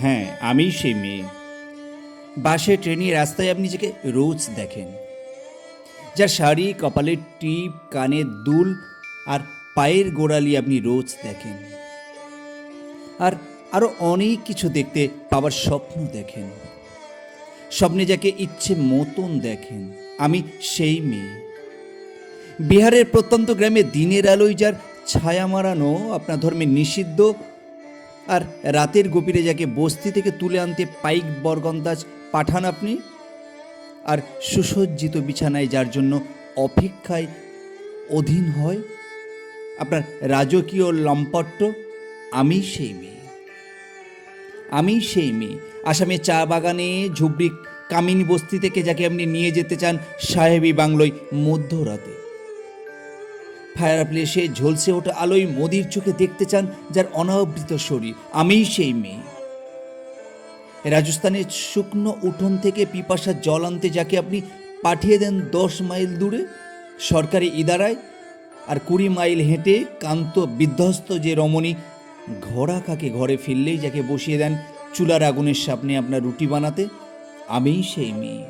হ্যাঁ, আমি সেই মেয়ে। বাসে, ট্রেনে, রাস্তায় আপনি যাকে রোজ দেখেন, যার শাড়ি, কপালের টিপ, কানের দুল আর পায়ের গোড়ালি আপনি রোজ দেখেন, আর আরও অনেক কিছু দেখতে পাওয়ার স্বপ্ন দেখেন। স্বপ্নে যাকে ইচ্ছে মতন দেখেন, আমি সেই মেয়ে। বিহারের প্রত্যন্ত গ্রামে দিনের আলোয় যার ছায়া মারানো আপনার ধর্মে নিষিদ্ধ, আর রাতের গভীরে যাকে বস্তি থেকে তুলে আনতে পাইক বরগন্দাজ পাঠান আপনি, আর সুসজ্জিত বিছানায় যার জন্য অপেক্ষায় অধীন হয় আপনার রাজকীয় লম্পট্ট, আমি সেই মেয়ে। আমি সেই মেয়ে। আসামে চা বাগানে ঝুবড়ি কামিনী বস্তি থেকে যাকে আপনি নিয়ে যেতে চান সাহেবী বাংলোয় মধ্যরাতে। ফায়ার প্লেসে ঝলসে ওঠা আলোয় মোদির চোখে দেখতে চান যার অনাবৃত শরীর, আমিই সেই মেয়ে। রাজস্থানের শুকনো উঠোন থেকে পিপাসা জল আনতে যাকে আপনি পাঠিয়ে দেন 10 মাইল দূরে সরকারি ইদারায়, আর 20 মাইল হেঁটে কান্ত বিধ্বস্ত যে রমণী ঘোড়া কাকে ঘরে ফিরলেই যাকে বসিয়ে দেন চুলার আগুনের সামনে আপনার রুটি বানাতে, আমিই সেই মেয়ে।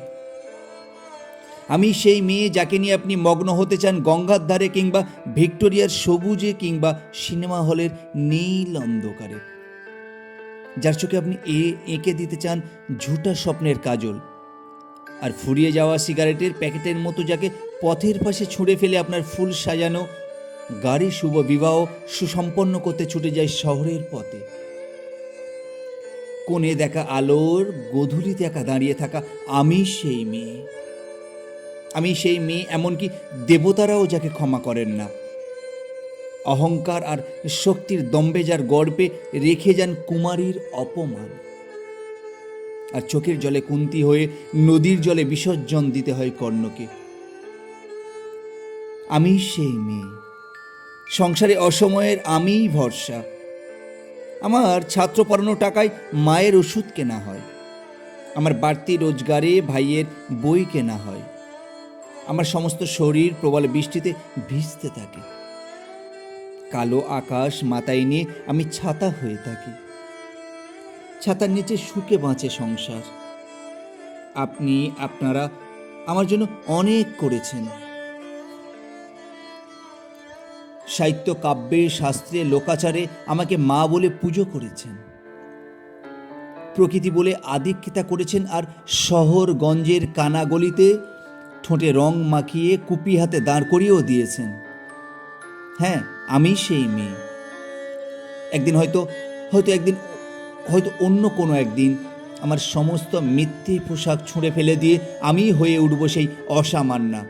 আমি সেই মেয়ে যাকে নিয়ে আপনি মগ্ন হতে চান গঙ্গার ধারে, কিংবা ভিক্টোরিয়ার সবুজে, কিংবা সিনেমা হলের নীল অন্ধকারে, যার চোখে আপনি এঁকে দিতে চান ঝুটা স্বপ্নের কাজল, আর ফুরিয়ে যাওয়া সিগারেটের প্যাকেটের মতো যাকে পথের পাশে ছুঁড়ে ফেলে আপনার ফুল সাজানো গাড়ি শুভ বিবাহ সুসম্পন্ন করতে ছুটে যায় শহরের পথে। কোণে দেখা আলোর গধূলিতে একা দাঁড়িয়ে থাকা, আমি সেই মেয়ে। আমি সেই মেয়ে, এমনকি দেবতারাও যাকে ক্ষমা করেন না। অহংকার আর শক্তির দম্ভে যার গর্বে রেখে যান কুমারীর অপমান, আর চোখের জলে কুন্তি হয়ে নদীর জলে বিসর্জন দিতে হয় কর্ণকে। আমি সেই মেয়ে। সংসারে অসময়ের আমিই ভরসা। আমার ছাত্র পড়ানো টাকায় মায়ের ওষুধ কেনা হয়, আমার বাড়তি রোজগারে ভাইয়ের বই কেনা হয়, আমার সমস্ত শরীর প্রবল বৃষ্টিতে ভিজতে থাকে। কালো আকাশ মাথায় নিয়ে আমি ছাতা হয়ে থাকি, ছাতার নিচে সুখে বাঁচে সংসার। আপনি, আপনারা আমার জন্য অনেক করেছেন। সাহিত্য, কাব্যে, শাস্ত্রে, লোকাচারে আমাকে মা বলে পুজো করেছেন, প্রকৃতি বলে আদিক্ষিতা করেছেন, আর শহরগঞ্জের কানাগলিতে ঠোঁটে রং মাখিয়ে কুপি হাতে দাঁড় করিয়েও দিয়েছেন। হ্যাঁ, আমি সেই মেয়ে। একদিন হয়তো অন্য কোনো একদিন আমার সমস্ত মিথ্যে পোশাক ছুঁড়ে ফেলে দিয়ে আমি হয়ে উঠব সেই অসামান্যা।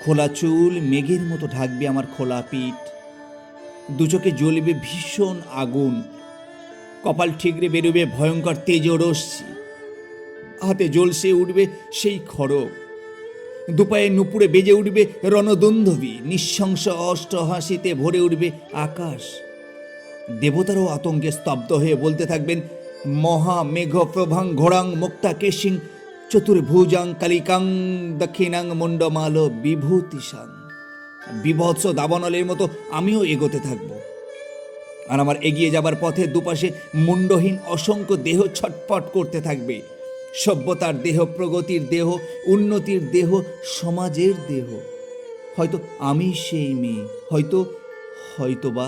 খোলা চুল মেঘের মতো ঢাকবে আমার খোলা পিঠ, দুচোখে জ্বলবে ভীষণ আগুন, কপাল ঠিকরে বেরোবে ভয়ঙ্কর তেজরশ্মি, হাতে জ্বলসে উঠবে সেই খড়গ, দুপায়ে নুপুরে বেজে উঠবে রণদুন্দুভি, নিঃশংস অষ্ট হাসিতে ভরে উঠবে আকাশ। দেবতারাও আতঙ্কে স্তব্ধ হয়ে বলতে থাকবেন, মহা মেঘ প্রভাং ঘোড়াং মুক্তা কেশিং চতুর্ভুজাং কালিকাং দক্ষিণাং মুন্ডমাল বিভূতিসাং। বিভৎস দাবানলের মতো আমিও এগোতে থাকব, আর আমার এগিয়ে যাবার পথে দুপাশে মুন্ডহীন অসংখ্য দেহ ছটপট করতে থাকবে। সভ্যতার দেহ, প্রগতির দেহ, উন্নতির দেহ, সমাজের দেহ। হয়তো আমি সেই মেয়ে, হয়তোবা